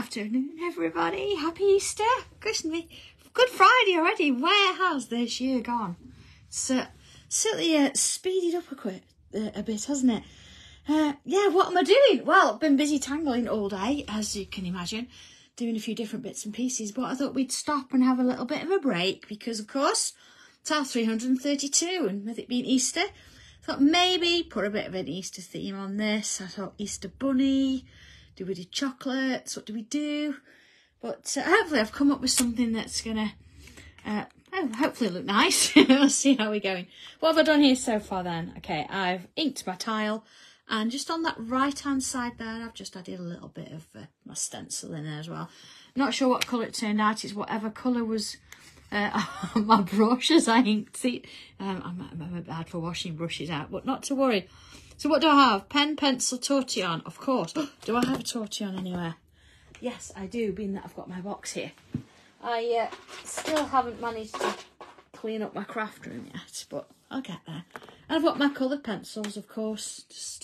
afternoon, everybody. Happy Easter. Good Friday already. Where has this year gone? So, certainly speeded up a bit, hasn't it? Yeah, what am I doing? Well, I've been busy tangling all day, as you can imagine, doing a few different bits and pieces, but I thought we'd stop and have a little bit of a break because, of course, it's our 332, and with it being Easter, I thought maybe put a bit of an Easter theme on this. I thought Easter bunny, do we do chocolates, what do we do? But hopefully I've come up with something that's going to hopefully look nice. We'll see how we're going. What have I done here so far then? Okay, I've inked my tile, and just on that right hand side there I've just added a little bit of my stencil in there as well. Not sure what colour it turned out. It's whatever colour was on my brush as I inked. See, I'm a bit bad for washing brushes out, but not to worry. So what do I have? Pen, pencil, tortillon, of course. Do I have a tortillon anywhere? Yes, I do, being that I've got my box here. I still haven't managed to clean up my craft room yet, but I'll get there. And I've got my coloured pencils, of course, just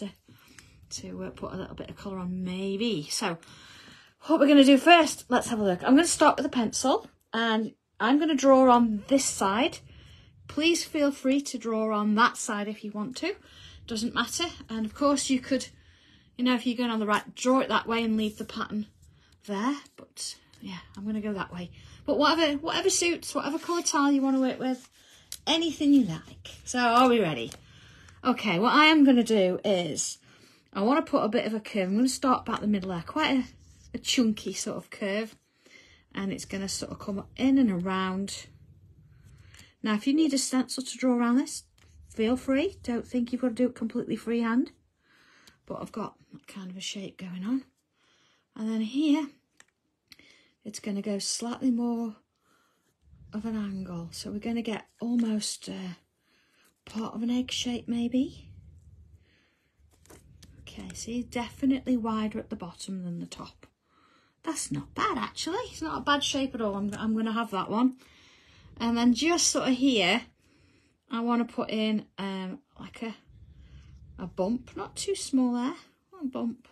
to put a little bit of colour on, maybe. So what we're going to do first, let's have a look. I'm going to start with a pencil, and I'm going to draw on this side. Please feel free to draw on that side if you want to. Doesn't matter. And of course you could, you know, if you're going on the right, draw it that way and leave the pattern there. But yeah, I'm going to go that way. But whatever suits, whatever colour tile you want to work with, anything you like. So are we ready? Okay, what I am going to do is I want to put a bit of a curve. I'm going to start back the middle there, quite a chunky sort of curve. And it's going to sort of come in and around. Now, if you need a stencil to draw around this, feel free. Don't think you've got to do it completely freehand. But I've got that kind of a shape going on. And then here, it's going to go slightly more of an angle. So we're going to get almost part of an egg shape, maybe. Okay, see, definitely wider at the bottom than the top. That's not bad, actually. It's not a bad shape at all. I'm going to have that one. And then just sort of here, I want to put in like a bump, not too small there, one bump,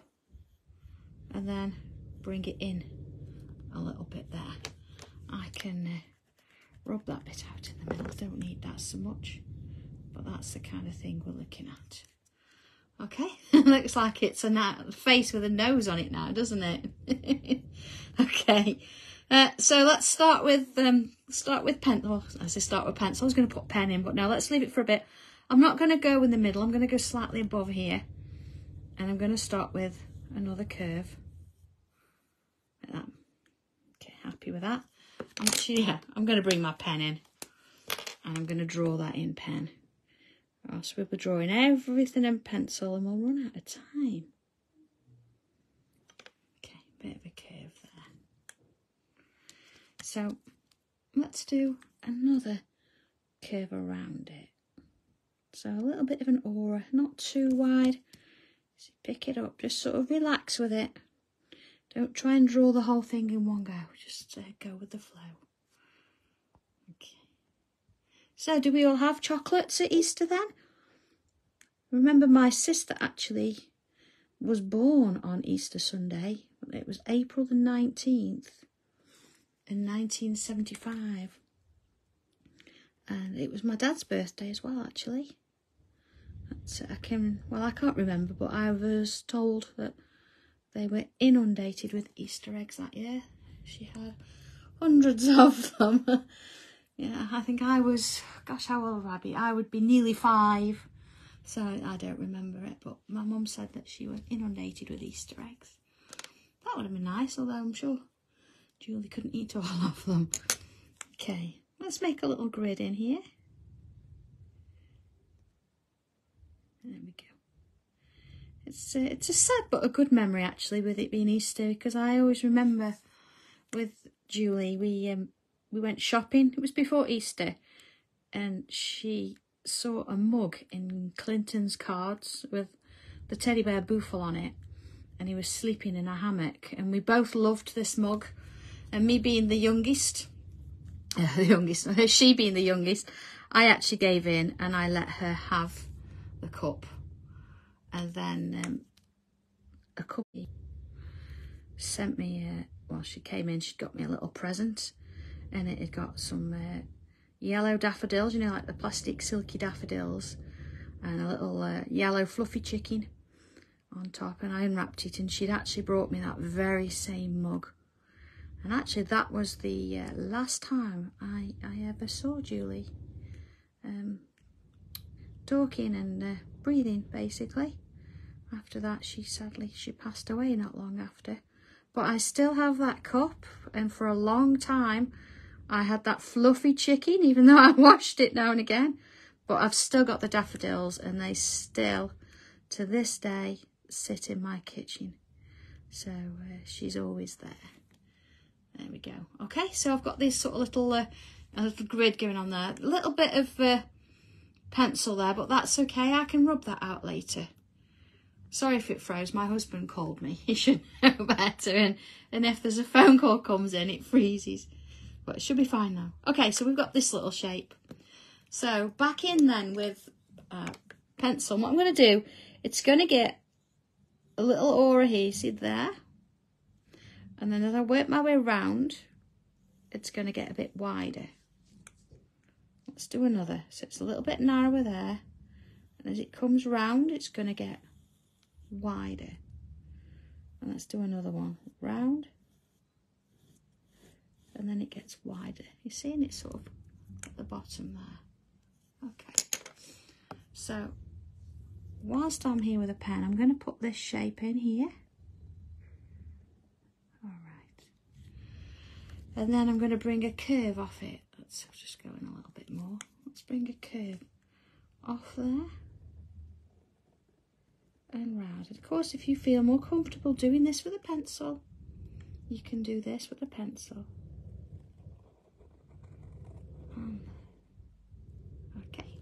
and then bring it in a little bit there. I can rub that bit out in the middle. I don't need that so much, but that's the kind of thing we're looking at. Okay, looks like it's a face with a nose on it now, doesn't it? Okay. So let's start with pencil. As I start with pencil, I was going to put pen in, but now let's leave it for a bit. I'm not going to go in the middle. I'm going to go slightly above here, and I'm going to start with another curve like that. Okay, happy with that. I'm going to bring my pen in, and I'm going to draw that in pen. Else we'll be drawing everything in pencil, and we'll run out of time. Okay, bit of a curve there. So let's do another curve around it. So a little bit of an aura, not too wide. So pick it up, just sort of relax with it. Don't try and draw the whole thing in one go, just go with the flow. Okay. So do we all have chocolates at Easter then? Remember, my sister actually was born on Easter Sunday. It was April the 19th. In 1975, and it was my dad's birthday as well, actually. I can't remember, but I was told that they were inundated with Easter eggs that year. She had hundreds of them. Yeah, I think I was, gosh, how old would I be? I would be nearly 5, so I don't remember it, but my mum said that she was inundated with Easter eggs. That would have been nice, although I'm sure Julie couldn't eat all of them. Okay, let's make a little grid in here. There we go. It's a sad but a good memory, actually, with it being Easter, because I always remember with Julie, we went shopping. It was before Easter, and she saw a mug in Clinton's cards with the teddy bear Boofle on it, and he was sleeping in a hammock, and we both loved this mug. And me being the youngest, she being the youngest, I actually gave in and I let her have the cup. And then a couple sent me well, she came in, she'd got me a little present, and it had got some yellow daffodils, you know, like the plastic silky daffodils, and a little yellow fluffy chicken on top, and I unwrapped it, and she'd actually brought me that very same mug. And actually that was the last time I ever saw Julie talking and breathing, basically. After that, she passed away not long after. But I still have that cup, and for a long time I had that fluffy chicken, even though I washed it now and again. But I've still got the daffodils, and they still, to this day, sit in my kitchen. So she's always there. There we go. Okay, so I've got this sort of little grid going on there. A little bit of pencil there, but that's okay. I can rub that out later. Sorry if it froze. My husband called me. He should know better. And if there's a phone call comes in, it freezes. But it should be fine now. Okay, so we've got this little shape. So back in then with pencil. What I'm going to do, it's going to get a little aura here, see there? And then as I work my way around, it's going to get a bit wider. Let's do another. So it's a little bit narrower there. And as it comes round, it's going to get wider. And let's do another one. Round. And then it gets wider. You're seeing it sort of at the bottom there. Okay. So whilst I'm here with a pen, I'm going to put this shape in here. Alright. And then I'm going to bring a curve off it. Let's just go in a little bit more. Let's bring a curve off there. And round. Of course, if you feel more comfortable doing this with a pencil, you can do this with a pencil. Okay.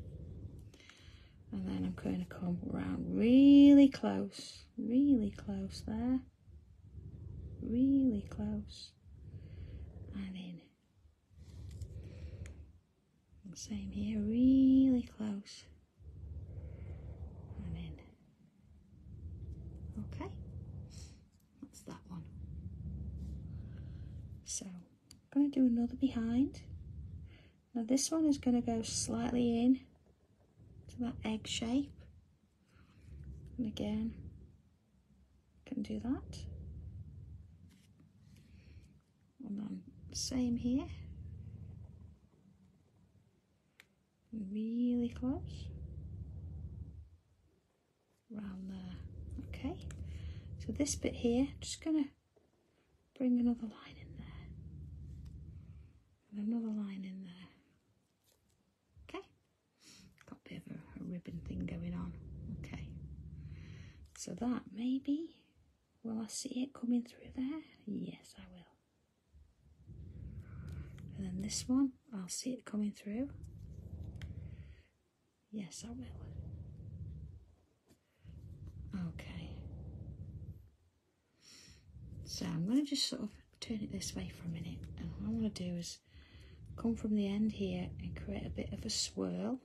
And then I'm going to come round really close there. Really close. And in. And same here, really close. And in. Okay, that's that one. So I'm going to do another behind. Now this one is going to go slightly in to that egg shape. And again, can do that. And then same here. Really close. Round there. Okay. So this bit here, just going to bring another line in there. And another line in there. Okay. Got a bit of a ribbon thing going on. Okay. So that maybe, will I see it coming through there? Yes, I will. And then this one, I'll see it coming through. Yes, I will. Okay. So I'm going to just sort of turn it this way for a minute. And what I want to do is come from the end here and create a bit of a swirl.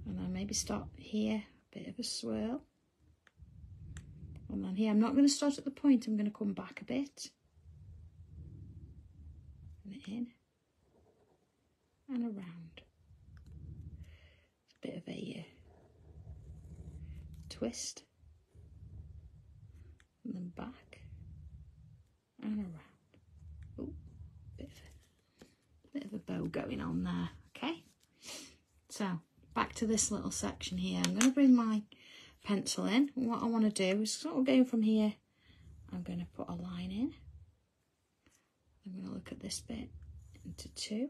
And then maybe start here, a bit of a swirl. And then here, I'm not going to start at the point, I'm going to come back a bit. And in. And around. It's a bit of a twist. And then back. And around. Oh, bit of a bow going on there. Okay. So, back to this little section here. I'm going to bring my pencil in. And what I want to do is sort of going from here, I'm going to put a line in. I'm going to look at this bit into 2.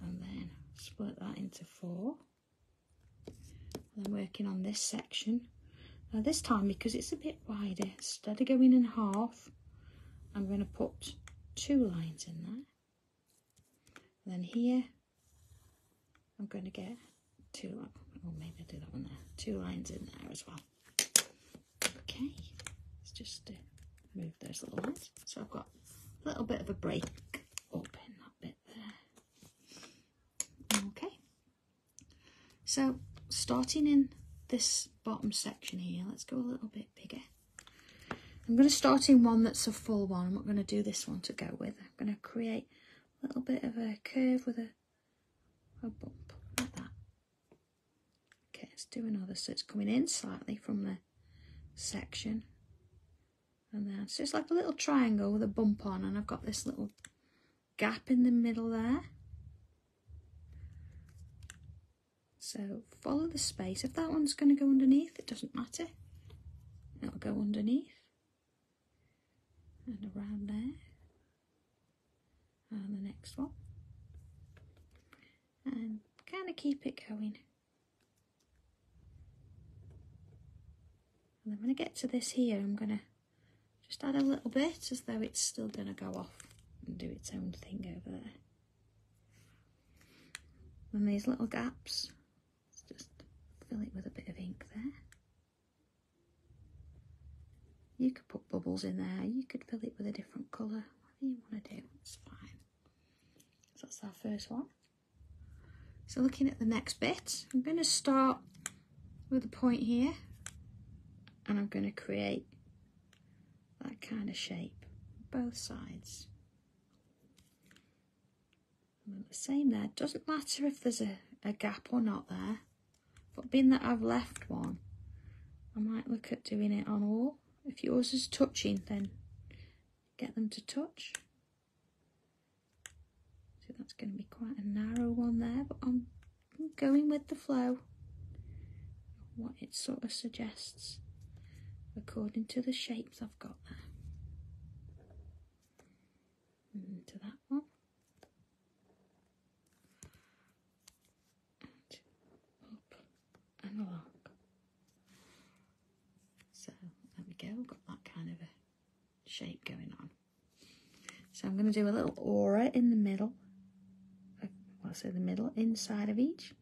And then split that into 4. And then working on this section. Now this time, because it's a bit wider, instead of going in half, I'm going to put 2 lines in there. And then here, I'm going to get 2, or maybe I'll do that one there, 2 lines in there as well. Okay, let's just move those little lines. So I've got a little bit of a break up in that bit there. Okay, so starting in this bottom section here, let's go a little bit bigger. I'm going to start in one that's a full one. I'm not going to do this one to go with. I'm going to create a little bit of a curve with a bump like that. Okay, let's do another. So it's coming in slightly from the section. And then, so it's like a little triangle with a bump on, and I've got this little gap in the middle there. So follow the space. If that one's going to go underneath, it doesn't matter. It'll go underneath. And around there. And the next one. And kind of keep it going. And then when I get to this here, I'm going to just add a little bit as though it's still going to go off and do its own thing over there. And these little gaps, let's just fill it with a bit of ink there. You could put bubbles in there, you could fill it with a different colour, whatever you want to do, it's fine. So that's our first one. So looking at the next bit, I'm going to start with a point here, and I'm going to create that kind of shape, both sides. And the same there, doesn't matter if there's a gap or not there, but being that I've left one, I might look at doing it on all. If yours is touching, then get them to touch. So that's going to be quite a narrow one there, but I'm going with the flow, what it sort of suggests according to the shapes I've got there. And into that one. And up and along. So there we go, got that kind of a shape going on. So I'm going to do a little aura in the middle. Well, I say the middle, inside of each.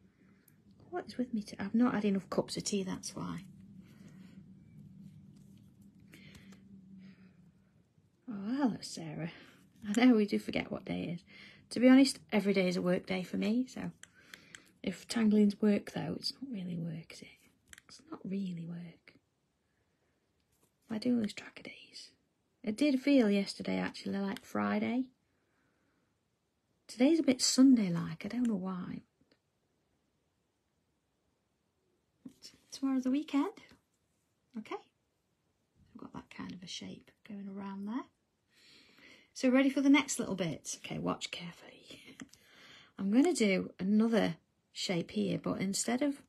What is with me? I've not had enough cups of tea, that's why. Oh, hello, Sarah. I know we do forget what day it is. To be honest, every day is a work day for me, so if tangling's work, though, it's not really work, is it? It's not really work. I do lose track of days. It did feel yesterday, actually, like Friday. Today's a bit Sunday-like, I don't know why. Tomorrow's the weekend. Okay. I've got that kind of a shape going around there. So ready for the next little bit? Okay, watch carefully. I'm going to do another shape here, but instead of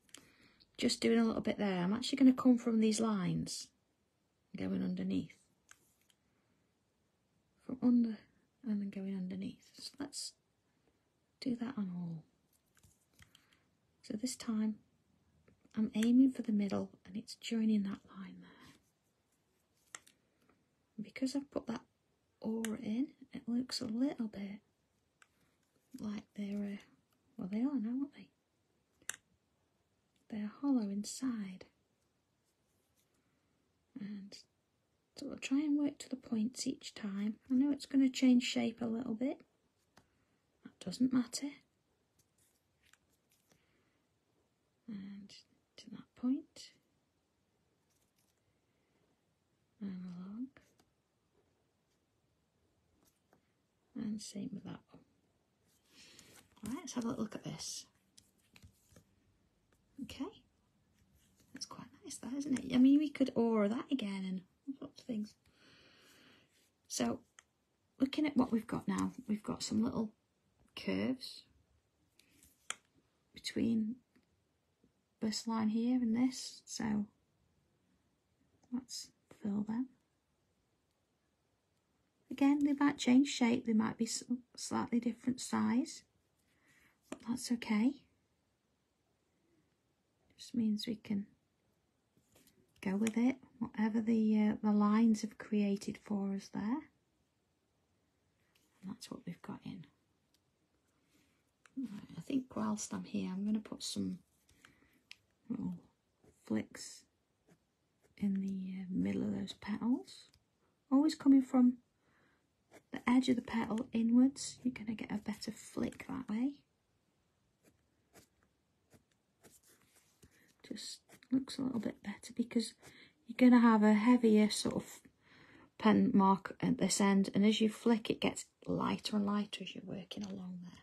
just doing a little bit there, I'm actually going to come from these lines, going underneath. From under and then going underneath. So let's do that on all. So this time I'm aiming for the middle and it's joining that line there. And because I've put that aura in, it looks a little bit like they're, well, they are now, aren't they? They're hollow inside. And so we'll try and work to the points each time. I know it's going to change shape a little bit. That doesn't matter. And to that point. And along. And same with that one. Alright, let's have a look at this. Okay. That's quite nice, that, isn't it? I mean, we could aura that again and all sorts of things. So, looking at what we've got now, we've got some little curves between this line here and this. So, let's fill them. Again, they might change shape, they might be slightly different size, but that's okay. Just means we can go with it, whatever the lines have created for us there. And that's what we've got in. Right, I think whilst I'm here, I'm going to put some little flicks in the middle of those petals. Always coming from the edge of the petal inwards, you're going to get a better flick that way. Just looks a little bit better because you're going to have a heavier sort of pen mark at this end, and as you flick it gets lighter and lighter as you're working along there.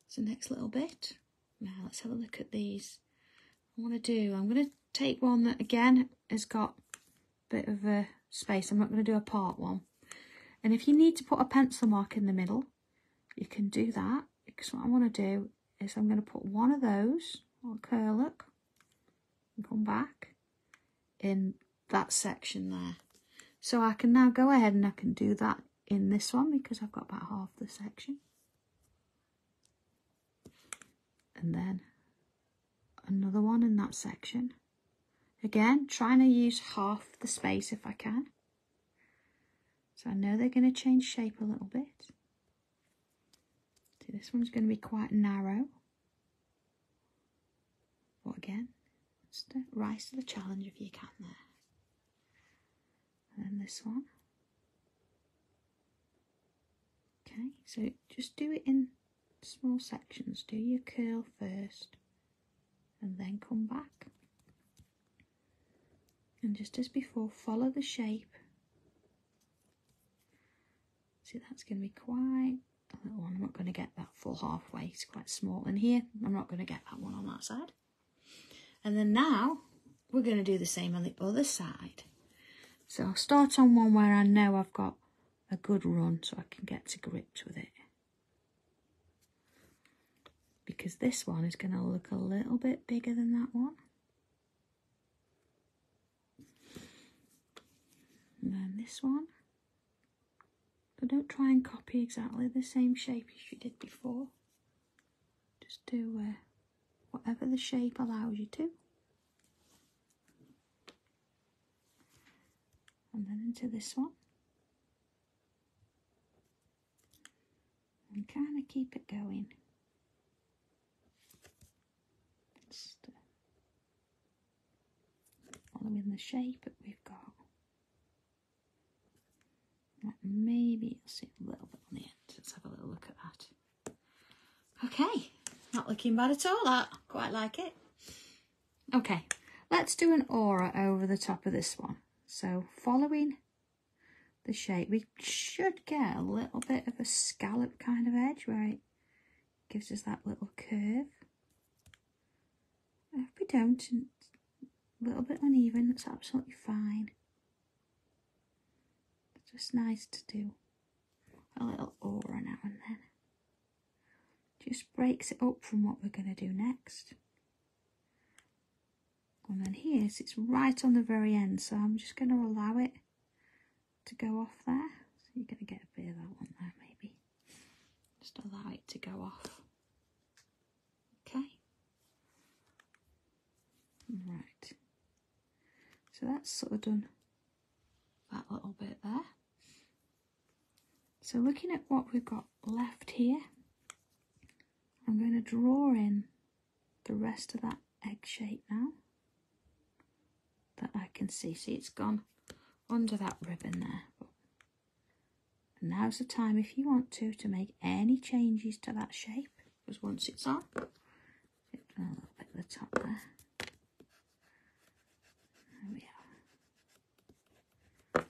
So next little bit. Now let's have a look at these. I'm going to take one that again has got a bit of a space. I'm not going to do a part one. And if you need to put a pencil mark in the middle, you can do that, because what I want to do is I'm going to put one of those, or curl look, and come back in that section there. So I can now go ahead and I can do that in this one, because I've got about half the section. And then another one in that section. Again, trying to use half the space if I can. So I know they're going to change shape a little bit. See, this one's going to be quite narrow. But again, just rise to the challenge if you can there. And then this one. Okay, so just do it in small sections. Do your curl first and then come back. And just as before, follow the shape. See, that's going to be quite a little one. I'm not going to get that full halfway. It's quite small. And here, I'm not going to get that one on that side. And then now, we're going to do the same on the other side. So I'll start on one where I know I've got a good run so I can get to grips with it. Because this one is going to look a little bit bigger than that one. And then this one. But don't try and copy exactly the same shape as you did before. Just do whatever the shape allows you to. And then into this one. And kind of keep it going. Just following the shape that we've got. Maybe you'll see a little bit on the end. Let's have a little look at that. Okay, not looking bad at all, that. Quite like it. Okay, let's do an aura over the top of this one. So following the shape, we should get a little bit of a scallop kind of edge where it gives us that little curve. If we don't, a little bit uneven, that's absolutely fine. It's just nice to do a little aura now and then. Just breaks it up from what we're going to do next. And then here, it's right on the very end, so I'm just going to allow it to go off there. So you're going to get a bit of that one there, maybe. Just allow it to go off. Okay. Right. So that's sort of done that little bit there. So looking at what we've got left here, I'm going to draw in the rest of that egg shape now that I can see. See, it's gone under that ribbon there. And now's the time, if you want to make any changes to that shape, because once it's on, it's a little bit at the top there. There we are.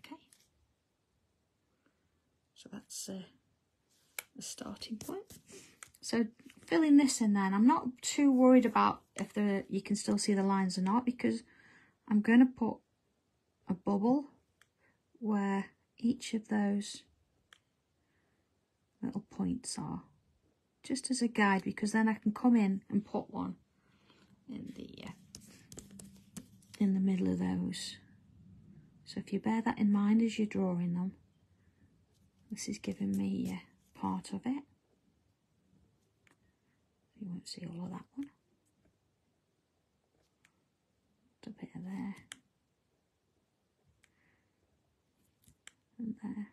Okay. So that's the starting point. So filling this in then, I'm not too worried about if you can still see the lines or not, because I'm going to put a bubble where each of those little points are, just as a guide, because then I can come in and put one in the middle of those. So if you bear that in mind as you're drawing them, this is giving me part of it. You won't see all of that one. A bit of there. And there.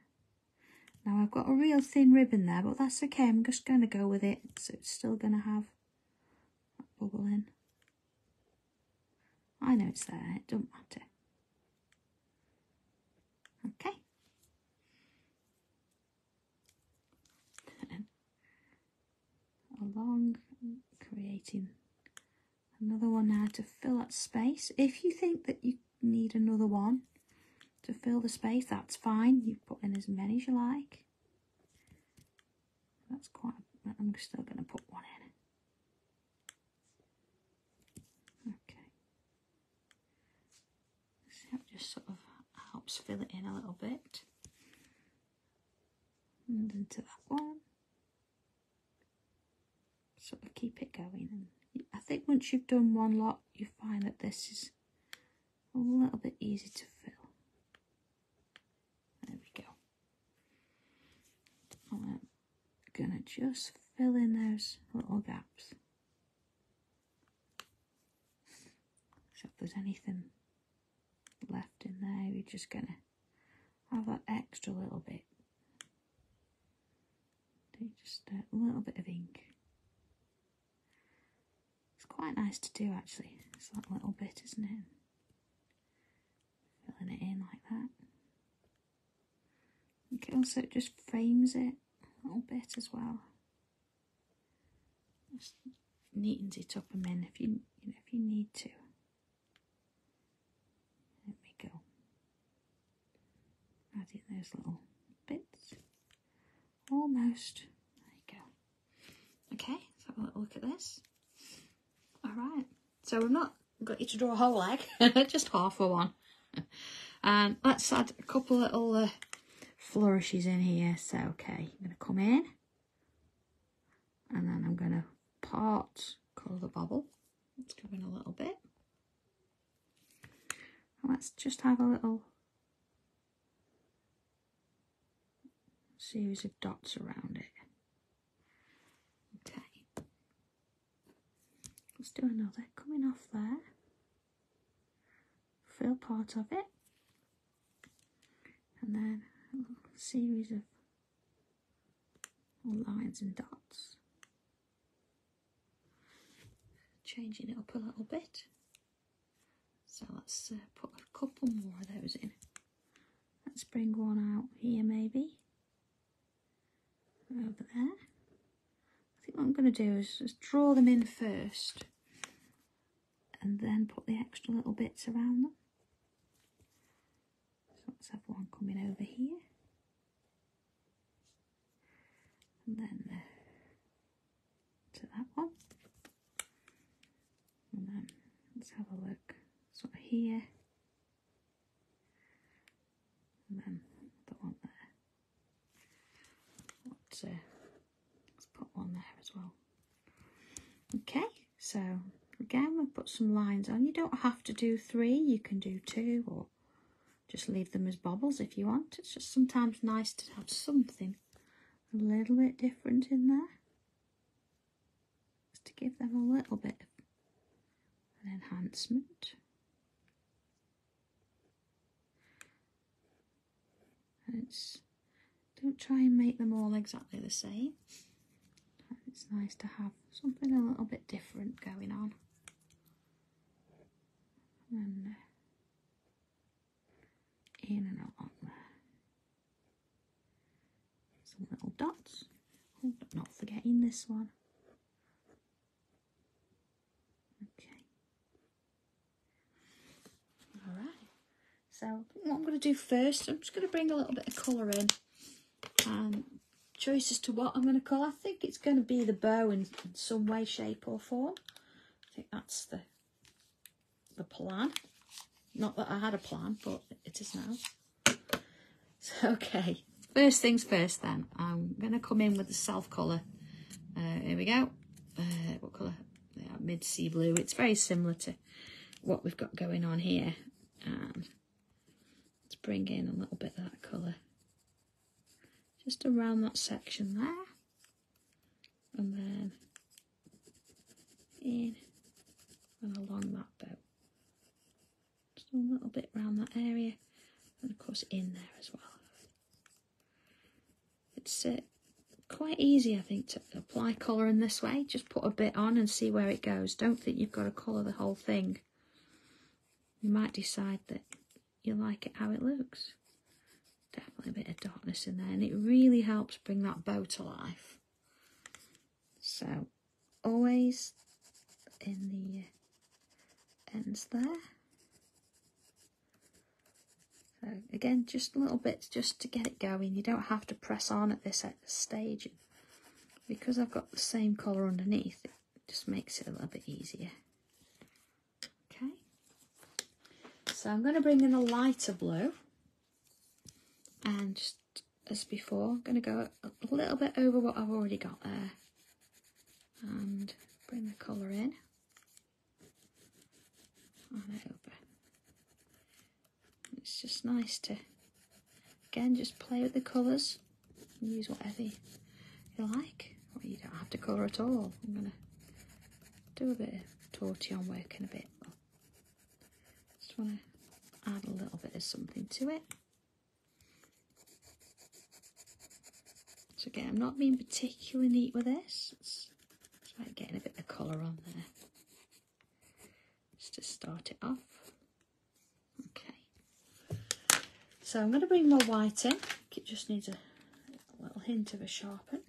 Now I've got a real thin ribbon there, but that's okay. I'm just going to go with it. So it's still going to have that bubble in. I know it's there. It doesn't matter. Okay. Along, creating another one now to fill that space. If you think that you need another one to fill the space, that's fine. You put in as many as you like. That's quite, I'm still going to put one in. Okay. So it just sort of helps fill it in a little bit. And into that one. Sort of keep it going. And I think once you've done one lot, you find that this is a little bit easy to fill. There we go. I'm gonna just fill in those little gaps. So if there's anything left in there, you're just gonna have that extra little bit. Do just a little bit of ink. It's quite nice to do actually. It's that little bit, isn't it? Filling it in like that. Okay, also it just frames it a little bit as well. Just neatens it up a minute if you need to. There we go. Add in those little bits. Almost. There you go. Okay, let's have a little look at this. Alright, so we've not got you to draw a whole leg, just half of one. And let's add a couple little flourishes in here. So, okay, I'm going to come in. And then I'm going to colour the bobble. Let's go in a little bit. And let's just have a little series of dots around it. Okay. Let's do another coming off there. Fill part of it. And then a series of lines and dots. Changing it up a little bit. So let's put a couple more of those in. Let's bring one out here maybe. Over there. I think what I'm going to do is just draw them in first. And then put the extra little bits around them. So let's have one coming over here. And then to that one. And then let's have a look sort of here. And then the one there. Let's put one there as well. Okay, so again we'll put some lines on. You don't have to do 3, you can do 2 or just leave them as bobbles if you want. It's just sometimes nice to have something a little bit different in there. Just to give them a little bit of an enhancement. And don't try and make them all exactly the same. It's nice to have something a little bit different going on. And in and along there. Some little dots. Oh, but not forgetting this one. Okay. Alright. So what I'm going to do first, I'm just going to bring a little bit of colour in. And choice as to what I'm going to colour. I think it's going to be the bow in some way, shape or form. I think that's the plan. Not that I had a plan, but it is now. So, okay, first things first then. I'm going to come in with the self colour. Here we go. What colour? Yeah, mid sea blue. It's very similar to what we've got going on here. And let's bring in a little bit of that colour. Just around that section there. And then in and along that bow. Just a little bit around that area. And of course in there as well. It's quite easy, I think, to apply colour in this way. Just put a bit on and see where it goes. Don't think you've got to colour the whole thing. You might decide that you like it how it looks. Definitely a bit of darkness in there, and it really helps bring that bow to life. So always in the ends there. So again, just little bits just to get it going. You don't have to press on at this stage. Because I've got the same colour underneath, it just makes it a little bit easier. Okay, so I'm going to bring in a lighter blue, and just as before, I'm going to go a little bit over what I've already got there and bring the colour in and over. It's just nice to, again, just play with the colours and use whatever you like, or you don't have to colour at all. I'm going to do a bit of tortillon working a bit. Just want to add a little bit of something to it. So again, I'm not being particularly neat with this. It's like getting a bit of colour on there. Just to start it off. Okay. So I'm going to bring my white in. It just needs a little hint of a sharpen.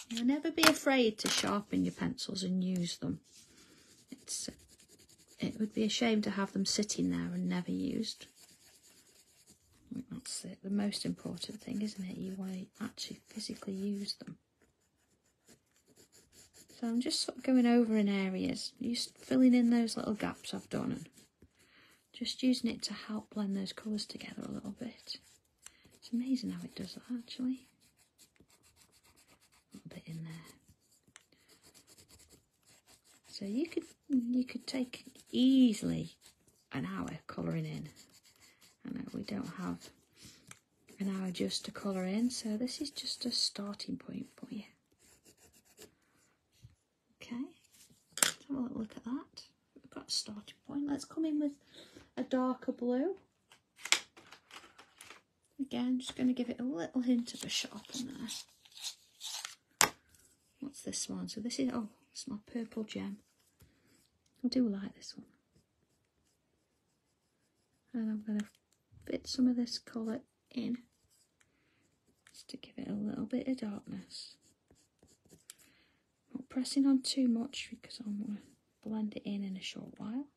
Now, never be afraid to sharpen your pencils and use them. It would be a shame to have them sitting there and never used. That's it, the most important thing, isn't it? You want to actually physically use them. So I'm just sort of going over in areas, just filling in those little gaps I've done, and just using it to help blend those colours together a little bit. It's amazing how it does that, actually. A little bit in there. So you could take easily an hour colouring in. I know we don't have an hour just to colour in, so this is just a starting point for you. Okay, let's have a little look at that. We've got a starting point. Let's come in with a darker blue. Again, just going to give it a little hint of a sharpen there. What's this one? So this is, oh, it's my purple gem. I do like this one. And I'm going to fit some of this colour in just to give it a little bit of darkness. Not pressing on too much because I'm going to blend it in a short while.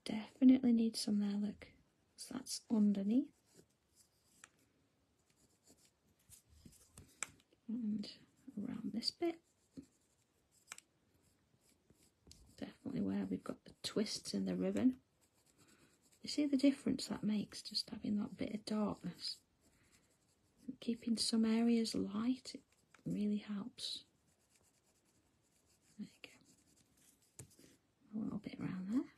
Definitely need some there, look, so that's underneath. And around this bit. Definitely where we've got the twists in the ribbon. You see the difference that makes, just having that bit of darkness. Keeping some areas light, it really helps. There you go. A little bit around there.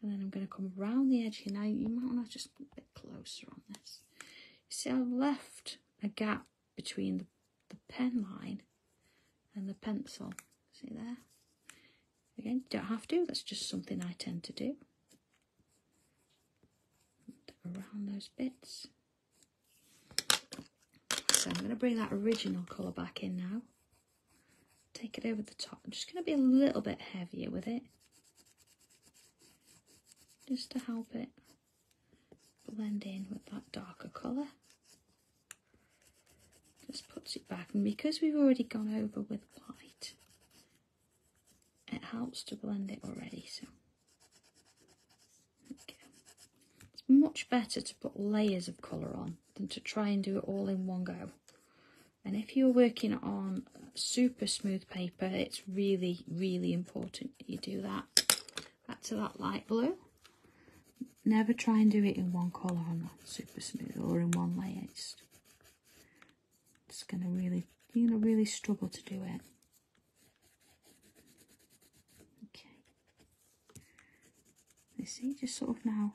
And then I'm going to come around the edge here. Now you might want to just be a bit closer on this. You see I've left a gap between the pen line and the pencil. See there? Again, you don't have to, that's just something I tend to do. And around those bits. So I'm going to bring that original colour back in now. Take it over the top. I'm just going to be a little bit heavier with it. Just to help it blend in with that darker colour. Just puts it back. And because we've already gone over with white, it helps to blend it already. So okay. It's much better to put layers of colour on than to try and do it all in one go. And if you're working on super smooth paper, it's really, really important that you do that. Back to that light blue. Never try and do it in one colour on super smooth or in one layer. It's gonna really, you're gonna really struggle to do it. Okay. You see, just sort of now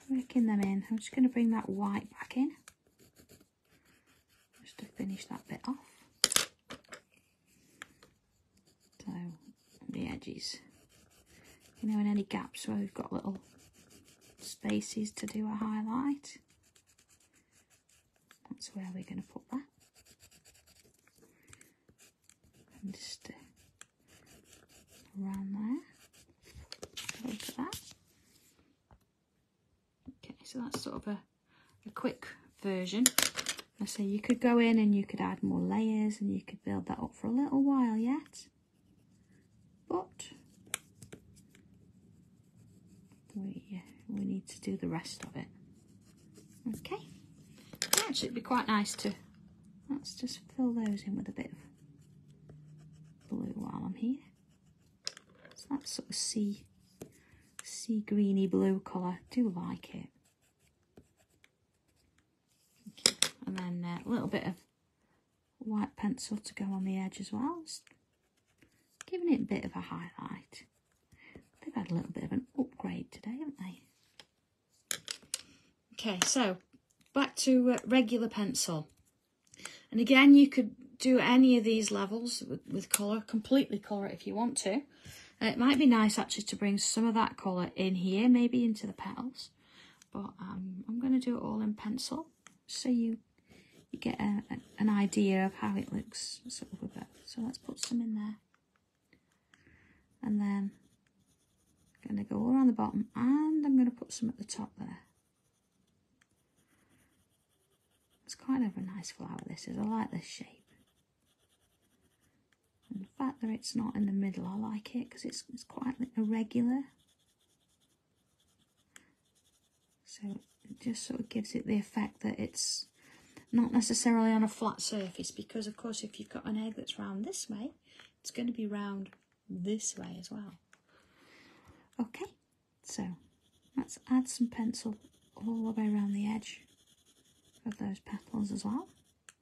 working them in. I'm just going to bring that white back in, just to finish that bit off. So, the edges, you know, in any gaps where we've got little spaces to do a highlight, that's where we're going to put that. And just around there, over that. Okay, so that's sort of a quick version. I say you could go in and you could add more layers and you could build that up for a little while yet. But we need to do the rest of it. Okay. Actually, it'd be quite nice to, let's just fill those in with a bit of blue while I'm here. So that sort of sea greeny blue colour. I do like it. Okay. And then a little bit of white pencil to go on the edge as well. Just giving it a bit of a highlight. They've had a little bit of an upgrade today, haven't they? Okay, so back to regular pencil. And again, you could do any of these levels with colour, completely colour it if you want to. It might be nice actually to bring some of that colour in here, maybe into the petals. But I'm going to do it all in pencil, so you get an idea of how it looks sort of a bit. So let's put some in there. And then I'm going to go all around the bottom, and I'm going to put some at the top there. It's kind of a nice flower, this is. I like this shape. And the fact that it's not in the middle, I like it because it's quite irregular. So it just sort of gives it the effect that it's not necessarily on a flat surface, because of course if you've got an egg that's round this way, it's going to be round this way as well. Okay, so let's add some pencil all the way around the edge of those petals as well.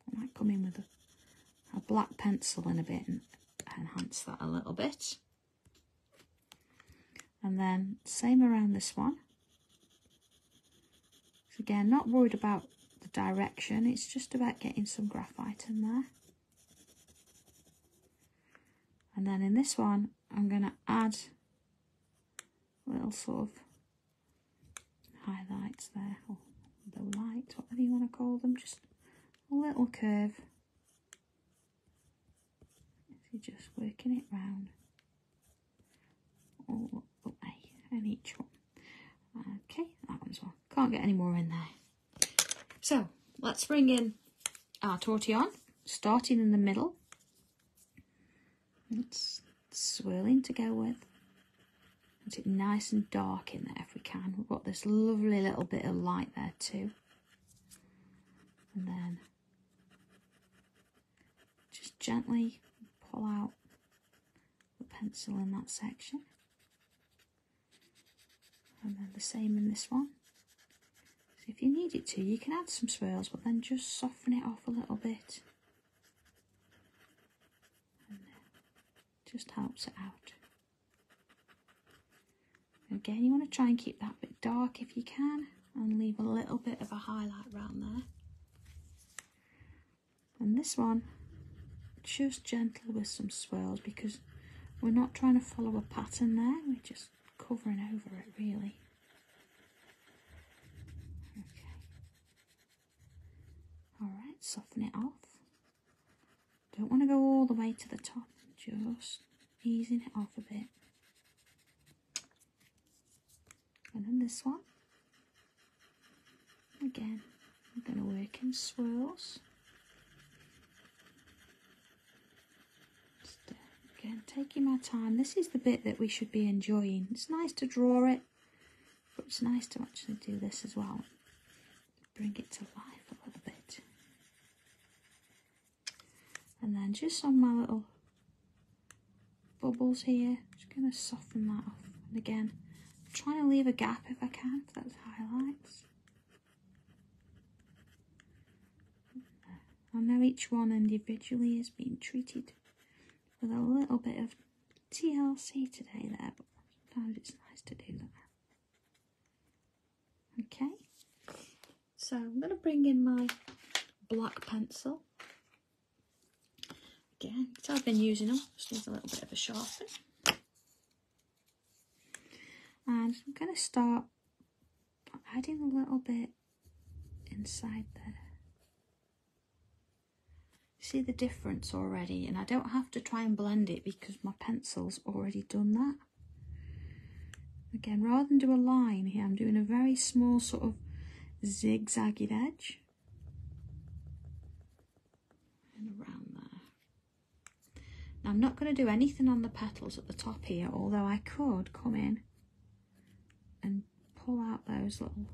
I might come in with a black pencil in a bit and enhance that a little bit. And then same around this one. So again, not worried about the direction, it's just about getting some graphite in there. And then in this one, I'm going to add little sort of highlights there, or the light, whatever you want to call them, just a little curve. So you're just working it round all up the way in each one. Okay, that one's one. Can't get any more in there. So let's bring in our tortillon, starting in the middle. It's swirling to go with. Get it nice and dark in there if we can. We've got this lovely little bit of light there too. And then just gently pull out the pencil in that section. And then the same in this one. So if you need it to, you can add some swirls, but then just soften it off a little bit. And just helps it out. Again, you want to try and keep that bit dark if you can, and leave a little bit of a highlight around there. And this one, just gentle with some swirls, because we're not trying to follow a pattern there, we're just covering over it really. Okay. Alright, soften it off. Don't want to go all the way to the top, just easing it off a bit. And then this one, again, I'm going to work in swirls. Just, again, taking my time. This is the bit that we should be enjoying. It's nice to draw it, but it's nice to actually do this as well. Bring it to life a little bit. And then just on my little bubbles here, just going to soften that off. And again, trying to leave a gap if I can for those highlights. I know each one individually is being treated with a little bit of TLC today there, but sometimes it's nice to do that. Okay, so I'm going to bring in my black pencil. Again, so I've been using them, just needs a little bit of a sharpen. And I'm going to start adding a little bit inside there. See the difference already, and I don't have to try and blend it because my pencil's already done that. Again, rather than do a line here, I'm doing a very small sort of zigzagged edge. And around there. Now I'm not going to do anything on the petals at the top here, although I could come in and pull out those little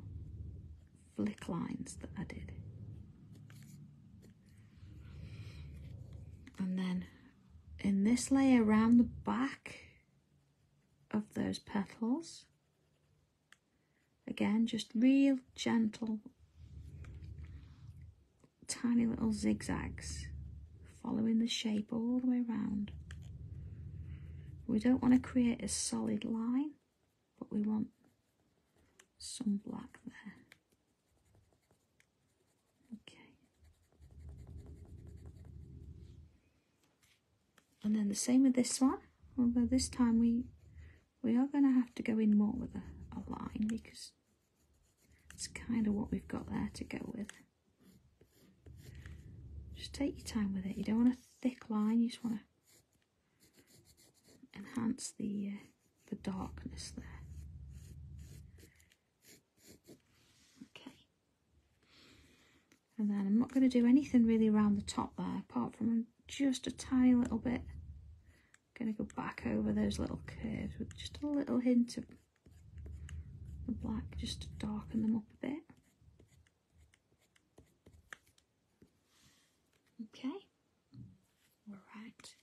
flick lines that I did. And then in this layer around the back of those petals, again, just real gentle, tiny little zigzags, following the shape all the way around. We don't want to create a solid line, but we want some black there. Okay. And then the same with this one, although this time we are going to have to go in more with a line, because it's kind of what we've got there to go with. Just take your time with it. You don't want a thick line, you just want to enhance the darkness there. Okay. And then I'm not going to do anything really around the top there, apart from just a tiny little bit. I'm going to go back over those little curves with just a little hint of the black, just to darken them up a bit. Okay. All right.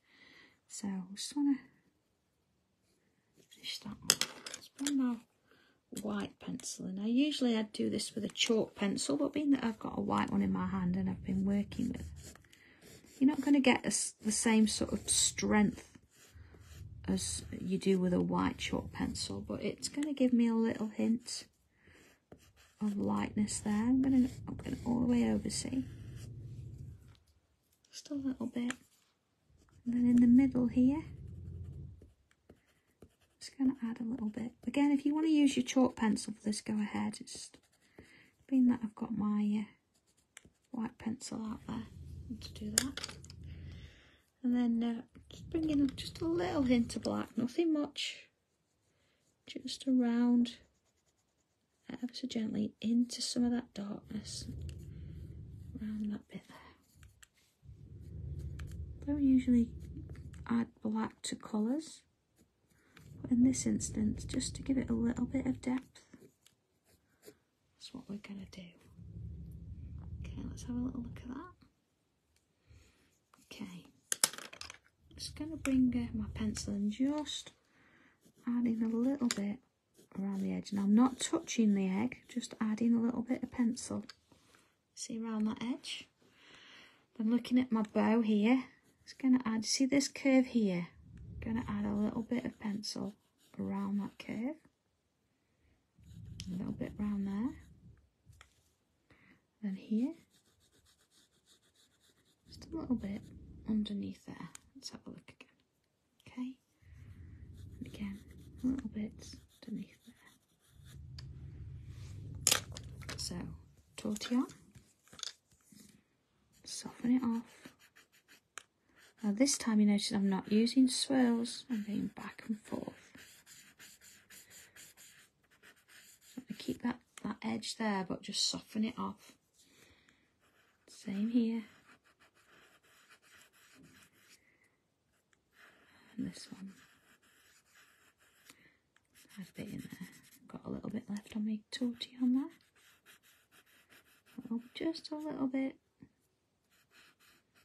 So I just want to finish that off. Let's bring my white pencil in. Now usually I'd do this with a chalk pencil, but being that I've got a white one in my hand and I've been working with, you're not going to get the same sort of strength as you do with a white chalk pencil, but it's going to give me a little hint of lightness there. I'm going all the way over, see? Just a little bit. And then in the middle here, just going to add a little bit. Again, if you want to use your chalk pencil for this, go ahead. It's just being that I've got my white pencil out there to do that. And then just bring in just a little hint of black, nothing much, just around, ever so gently, into some of that darkness, around that bit there. Don't usually add black to colours, but in this instance, just to give it a little bit of depth, that's what we're going to do. Okay, let's have a little look at that. Okay. Just going to bring my pencil and just adding a little bit around the edge. Now I'm not touching the egg, just adding a little bit of pencil. See around that edge? Then looking at my bow here, it's going to add, see this curve here? I'm going to add a little bit of pencil around that curve. A little bit around there. Then here. Just a little bit underneath there. Let's have a look again. Okay. And again, a little bit underneath there. So, tortillon. Soften it off. Now this time you notice I'm not using swirls, I'm going back and forth. So I keep that edge there, but just soften it off. Same here. And this one. Add a bit in there. Got a little bit left on my tortillon there. Just a little bit.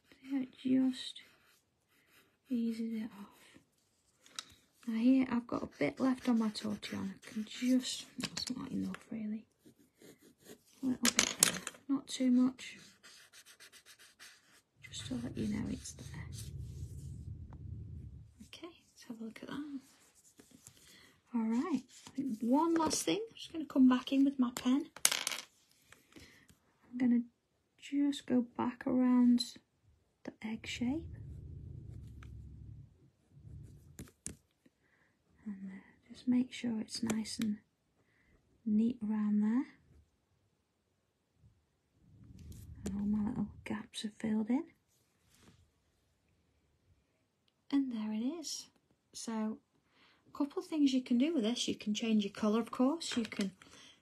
See how it just eases it off. Now here I've got a bit left on my tortillon. I can just, that's not enough really. A little bit there. Not too much. Just to let you know it's there. Let's have a look at that. Alright, I think one last thing. I'm just going to come back in with my pen. I'm going to just go back around the egg shape. And just make sure it's nice and neat around there. And all my little gaps are filled in. And there it is. So, a couple of things you can do with this. You can change your colour, of course.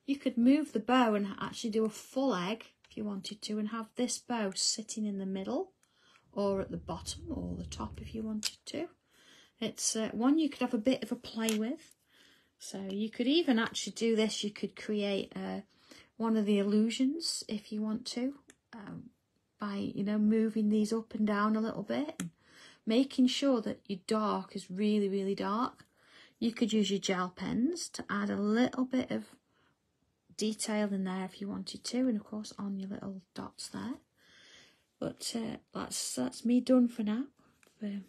You could move the bow and actually do a full egg if you wanted to, and have this bow sitting in the middle or at the bottom or the top if you wanted to. It's one you could have a bit of a play with. So you could even actually do this. You could create one of the illusions if you want to, by, you know, moving these up and down a little bit, and making sure that your dark is really, really dark. You could use your gel pens to add a little bit of detail in there if you wanted to, and of course on your little dots there. But that's me done for now. A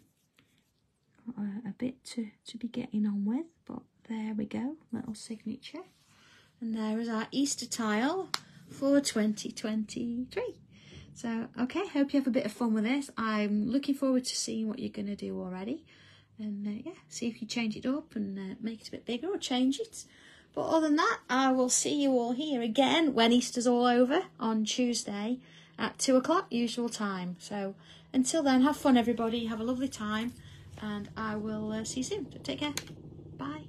bit to be getting on with, but there we go, little signature. And there is our Easter tile for 2023. So, okay, hope you have a bit of fun with this. I'm looking forward to seeing what you're going to do already. And yeah, see if you change it up and make it a bit bigger or change it. But other than that, I will see you all here again when Easter's all over on Tuesday at 2 o'clock, usual time. So until then, have fun everybody, have a lovely time, and I will see you soon. Take care. Bye.